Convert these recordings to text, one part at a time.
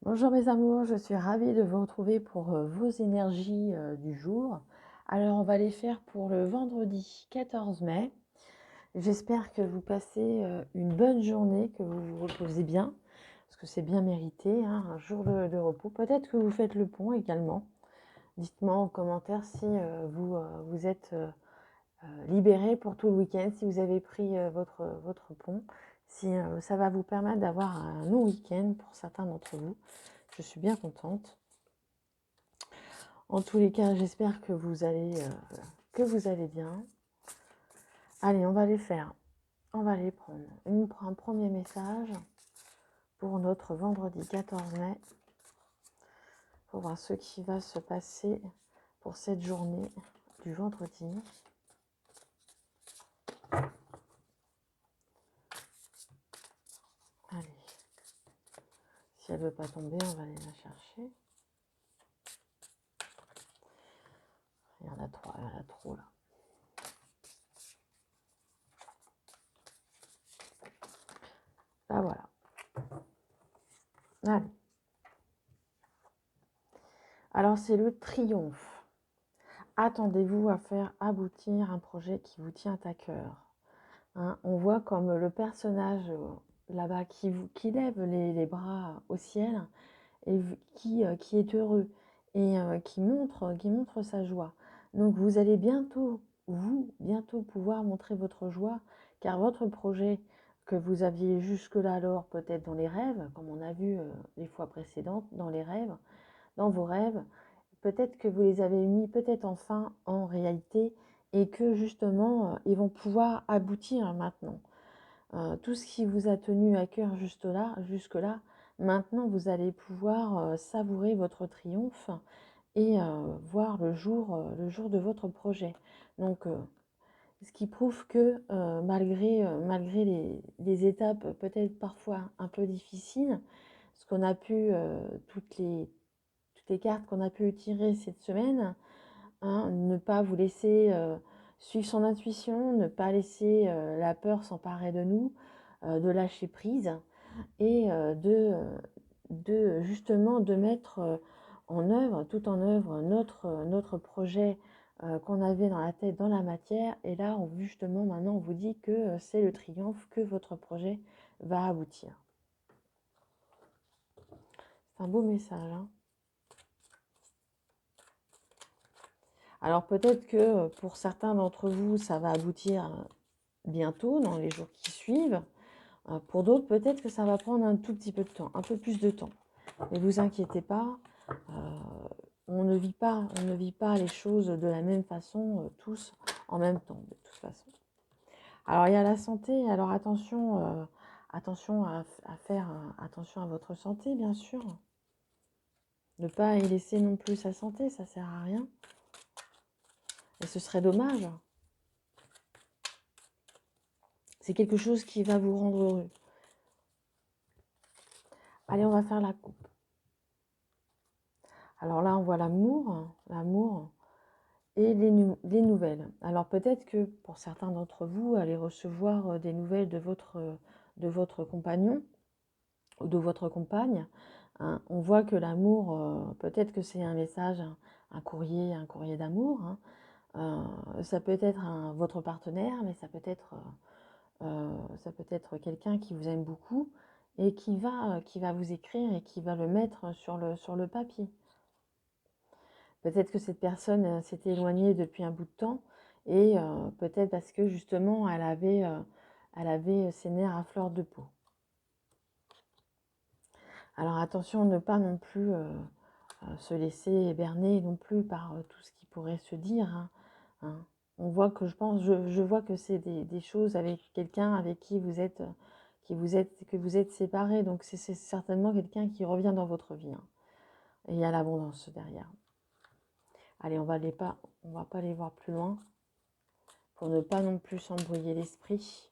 Bonjour mes amours, je suis ravie de vous retrouver pour vos énergies du jour. Alors on va les faire pour le vendredi 14 mai. J'espère que vous passez une bonne journée, que vous vous reposez bien, parce que c'est bien mérité, hein, un jour de repos. Peut-être que vous faites le pont également. Dites-moi en commentaire si vous êtes libéré pour tout le week-end, si vous avez pris votre pont, si ça va vous permettre d'avoir un long week-end pour certains d'entre vous. Je suis bien contente. En tous les cas, j'espère que vous allez bien. Allez, on va les faire. On va les prendre. Un premier message pour notre vendredi 14 mai. Pour voir ce qui va se passer pour cette journée du vendredi. Allez. Si elle ne veut pas tomber, on va aller la chercher. Il y en a trois, il y en a trop là. Là voilà. Allez. Alors c'est le triomphe. Attendez-vous à faire aboutir un projet qui vous tient à cœur. Hein, on voit comme le personnage là-bas qui lève les bras au ciel et qui est heureux et qui montre sa joie. Donc vous allez bientôt pouvoir montrer votre joie, car votre projet que vous aviez jusque-là alors peut-être dans les rêves, comme on a vu les fois précédentes, dans les rêves, dans vos rêves, peut-être que vous les avez mis peut-être enfin en réalité et que justement ils vont pouvoir aboutir maintenant. Tout ce qui vous a tenu à cœur jusque-là, maintenant vous allez pouvoir savourer votre triomphe et voir le jour de votre projet. Donc, ce qui prouve que malgré les étapes peut-être parfois un peu difficiles, ce qu'on a pu, toutes les cartes qu'on a pu tirer cette semaine, hein, ne pas vous laisser suivre son intuition, ne pas laisser la peur s'emparer de nous, de lâcher prise et de justement de mettre tout en œuvre notre projet qu'on avait dans la tête, dans la matière. Et là, justement, maintenant, on vous dit que c'est le triomphe, que votre projet va aboutir. C'est un beau message, hein. Alors peut-être que pour certains d'entre vous, ça va aboutir bientôt, dans les jours qui suivent. Pour d'autres, peut-être que ça va prendre un tout petit peu de temps, un peu plus de temps. Ne vous inquiétez pas, on ne vit pas les choses de la même façon, tous en même temps, de toute façon. Alors il y a la santé, alors attention, attention à faire attention à votre santé, bien sûr. Ne pas y laisser non plus sa santé, ça sert à rien. Et ce serait dommage. C'est quelque chose qui va vous rendre heureux. Allez, on va faire la coupe. Alors là, on voit l'amour et les nouvelles. Alors peut-être que pour certains d'entre vous, allez recevoir des nouvelles de votre compagnon ou de votre compagne. Hein. On voit que l'amour, peut-être que c'est un message, un courrier d'amour. Hein. Ça peut être votre partenaire, mais ça peut être quelqu'un qui vous aime beaucoup et qui va vous écrire et qui va le mettre sur le papier. Peut-être que cette personne s'était éloignée depuis un bout de temps et peut-être parce que justement elle avait ses nerfs à fleur de peau. Alors attention, ne pas non plus se laisser berner non plus par tout ce qui pourrait se dire. Hein. On voit que je vois que c'est des choses avec quelqu'un avec qui vous êtes séparés. Donc c'est certainement quelqu'un qui revient dans votre vie. Hein. Et il y a l'abondance derrière. Allez, on va pas les voir plus loin pour ne pas non plus s'embrouiller l'esprit.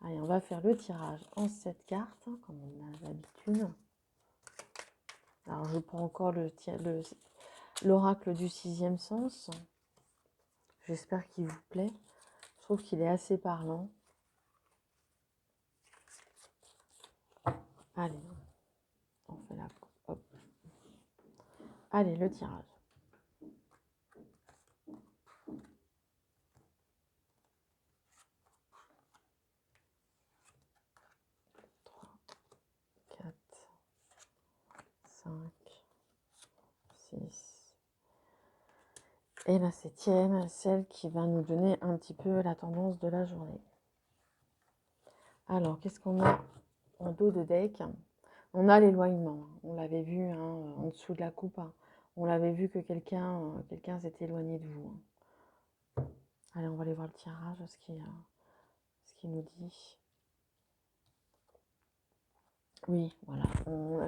Allez, on va faire le tirage en 7 cartes, comme on a l'habitude. Alors, je prends encore l'oracle du 6e sens. J'espère qu'il vous plaît. Je trouve qu'il est assez parlant. Allez. Allez, le tirage. Trois, 4, 5, 6. Et la 7e, celle qui va nous donner un petit peu la tendance de la journée. Alors, qu'est-ce qu'on a en dos de deck? On a l'éloignement. On l'avait vu hein, en dessous de la coupe. Hein. On l'avait vu que quelqu'un s'était éloigné de vous. Hein. Allez, on va aller voir le tirage, ce qu'il nous dit. Oui, voilà.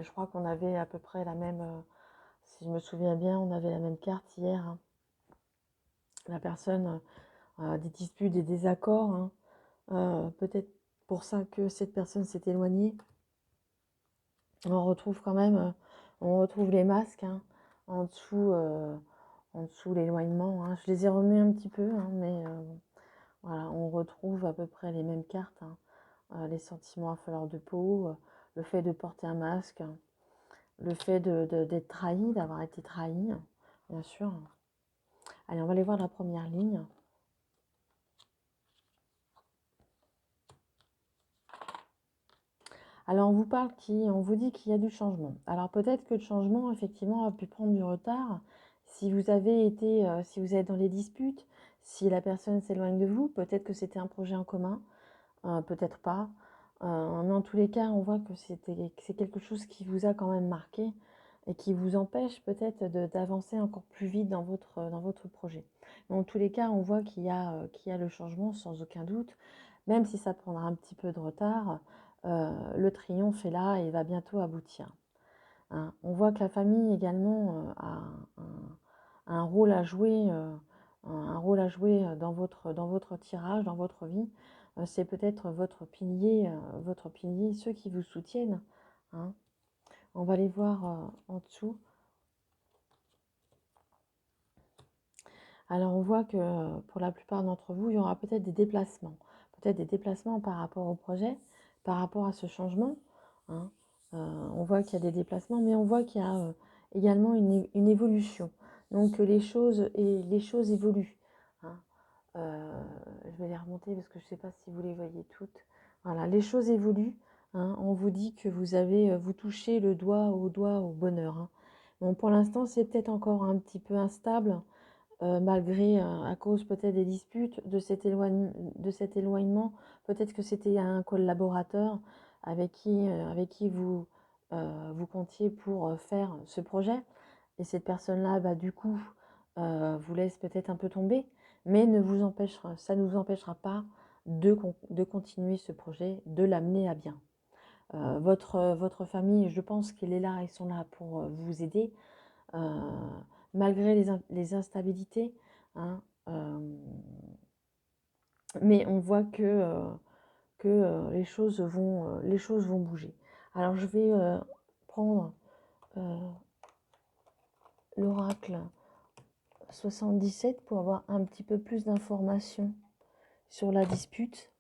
Je crois qu'on avait à peu près la même... si je me souviens bien, on avait la même carte hier. Hein. La personne des disputes, des désaccords. Hein. Peut-être pour ça que cette personne s'est éloignée. On retrouve quand même, on retrouve les masques hein, en dessous l'éloignement. Hein. Je les ai remis un petit peu, hein, mais voilà, on retrouve à peu près les mêmes cartes. Hein. Les sentiments à fleur de peau, le fait de porter un masque, le fait d'être trahi, d'avoir été trahi, bien sûr. Allez, on va aller voir la première ligne. Alors, on vous dit qu'il y a du changement. Alors, peut-être que le changement, effectivement, a pu prendre du retard. Si vous êtes dans les disputes, si la personne s'éloigne de vous, peut-être que c'était un projet en commun, peut-être pas. Mais en tous les cas, on voit que c'est quelque chose qui vous a quand même marqué et qui vous empêche peut-être d'avancer encore plus vite dans votre projet. Mais en tous les cas, on voit qu'il y a le changement sans aucun doute, même si ça prendra un petit peu de retard. Le triomphe est là et va bientôt aboutir. Hein. On voit que la famille également a un rôle à jouer, dans votre tirage, dans votre vie. C'est peut-être votre pilier, ceux qui vous soutiennent. Hein. On va les voir en dessous. Alors on voit que pour la plupart d'entre vous, il y aura peut-être des déplacements. Peut-être des déplacements par rapport au projet, par rapport à ce changement. Hein. On voit qu'il y a des déplacements, mais on voit qu'il y a également une évolution. Donc les choses évoluent. Hein. Je vais les remonter parce que je ne sais pas si vous les voyez toutes. Voilà, les choses évoluent. Hein. On vous dit que vous touchez le doigt au bonheur. Hein. Bon, pour l'instant, c'est peut-être encore un petit peu instable. Malgré, à cause peut-être des disputes, de cet éloignement, peut-être que c'était un collaborateur avec qui vous comptiez pour faire ce projet, et cette personne-là, bah, du coup, vous laisse peut-être un peu tomber, mais ça ne vous empêchera pas de continuer ce projet, de l'amener à bien. Votre famille, je pense qu'elle est là, ils sont là pour vous aider. Malgré les instabilités, hein, mais on voit que les choses vont bouger. Alors je vais prendre l'oracle 77 pour avoir un petit peu plus d'informations sur la dispute.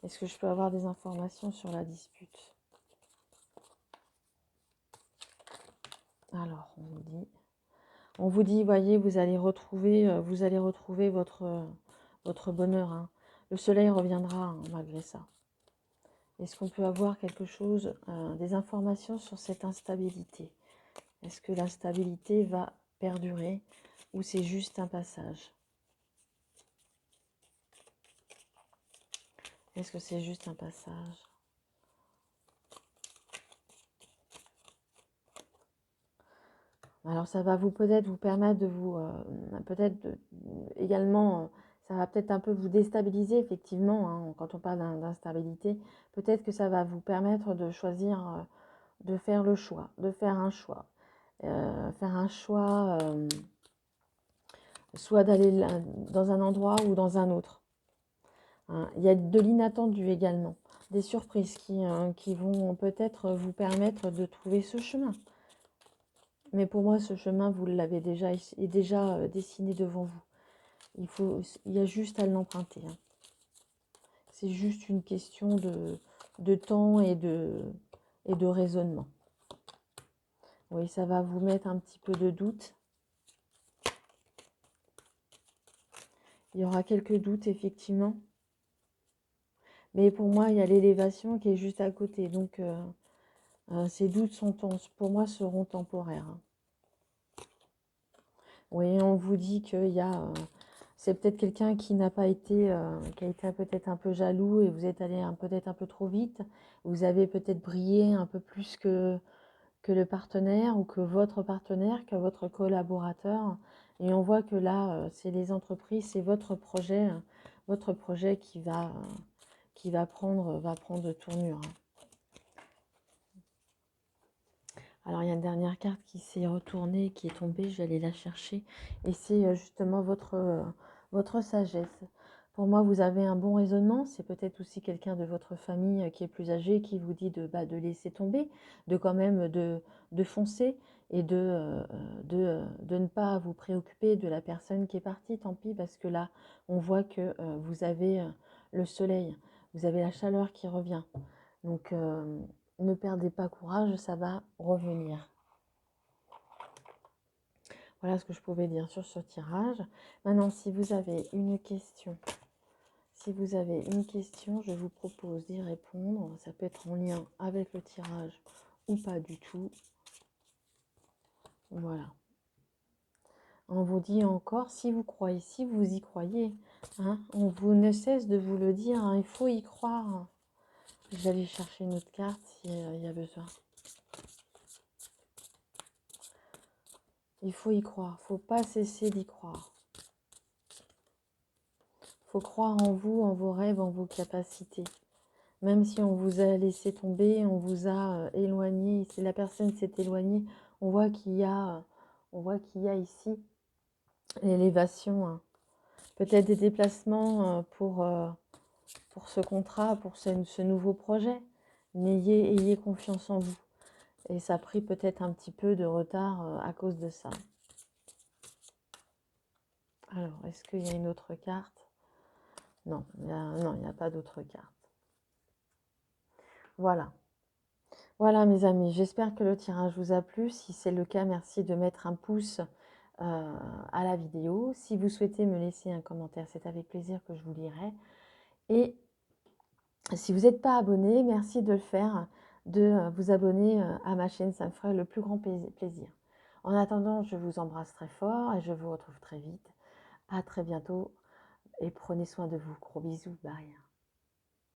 Est-ce que je peux avoir des informations sur la dispute? Alors, on vous dit, voyez, vous allez retrouver votre bonheur. Hein. Le soleil reviendra hein, malgré ça. Est-ce qu'on peut avoir quelque chose, des informations sur cette instabilité? Est-ce que l'instabilité va perdurer ou c'est juste un passage? Est-ce que c'est juste un passage? Alors ça va peut-être vous permettre de vous, également, ça va peut-être un peu vous déstabiliser effectivement, hein, quand on parle d'instabilité. Peut-être que ça va vous permettre de choisir, de faire le choix, de faire un choix. Soit d'aller dans un endroit ou dans un autre. Hein. Il y a de l'inattendu également, des surprises qui vont peut-être vous permettre de trouver ce chemin. Mais pour moi, ce chemin, vous l'avez déjà dessiné devant vous. Il y a juste à l'emprunter. Hein. C'est juste une question de temps et de raisonnement. Oui, ça va vous mettre un petit peu de doute. Il y aura quelques doutes, effectivement. Mais pour moi, il y a l'élévation qui est juste à côté. Donc, ces doutes sont, pour moi, seront temporaires. Oui, on vous dit qu'il y a... c'est peut-être quelqu'un qui n'a pas été... qui a été peut-être un peu jaloux et vous êtes allé peut-être un peu trop vite. Vous avez peut-être brillé un peu plus que le partenaire ou que votre partenaire, que votre collaborateur. Et on voit que là, c'est les entreprises, c'est votre projet qui va prendre tournure. Alors, il y a une dernière carte qui s'est retournée, qui est tombée, je vais aller la chercher. Et c'est justement votre sagesse. Pour moi, vous avez un bon raisonnement. C'est peut-être aussi quelqu'un de votre famille qui est plus âgé, qui vous dit de laisser tomber, de quand même de foncer et de ne pas vous préoccuper de la personne qui est partie. Tant pis, parce que là, on voit que vous avez le soleil, vous avez la chaleur qui revient. Donc, ne perdez pas courage, ça va revenir. Voilà ce que je pouvais dire sur ce tirage. Maintenant, si vous avez une question, je vous propose d'y répondre. Ça peut être en lien avec le tirage ou pas du tout. Voilà. On vous dit encore, si vous croyez, si vous y croyez, hein, on vous ne cesse de vous le dire, hein, il faut y croire. Je vais aller chercher une autre carte s'il y a besoin. Il faut y croire, il ne faut pas cesser d'y croire. Il faut croire en vous, en vos rêves, en vos capacités. Même si on vous a laissé tomber, on vous a éloigné, si la personne s'est éloignée, on voit qu'il y a ici l'élévation. Hein. Peut-être des déplacements pour ce contrat, pour ce nouveau projet. Ayez confiance en vous. Et ça a pris peut-être un petit peu de retard à cause de ça. Alors, est-ce qu'il y a une autre carte? Non, il n'y a pas d'autre carte. Voilà. Voilà mes amis, j'espère que le tirage vous a plu. Si c'est le cas, merci de mettre un pouce à la vidéo. Si vous souhaitez me laisser un commentaire, c'est avec plaisir que je vous lirai. Et si vous n'êtes pas abonné, merci de le faire, de vous abonner à ma chaîne, ça me ferait le plus grand plaisir. En attendant, je vous embrasse très fort et je vous retrouve très vite. À très bientôt et prenez soin de vous. Gros bisous, bye.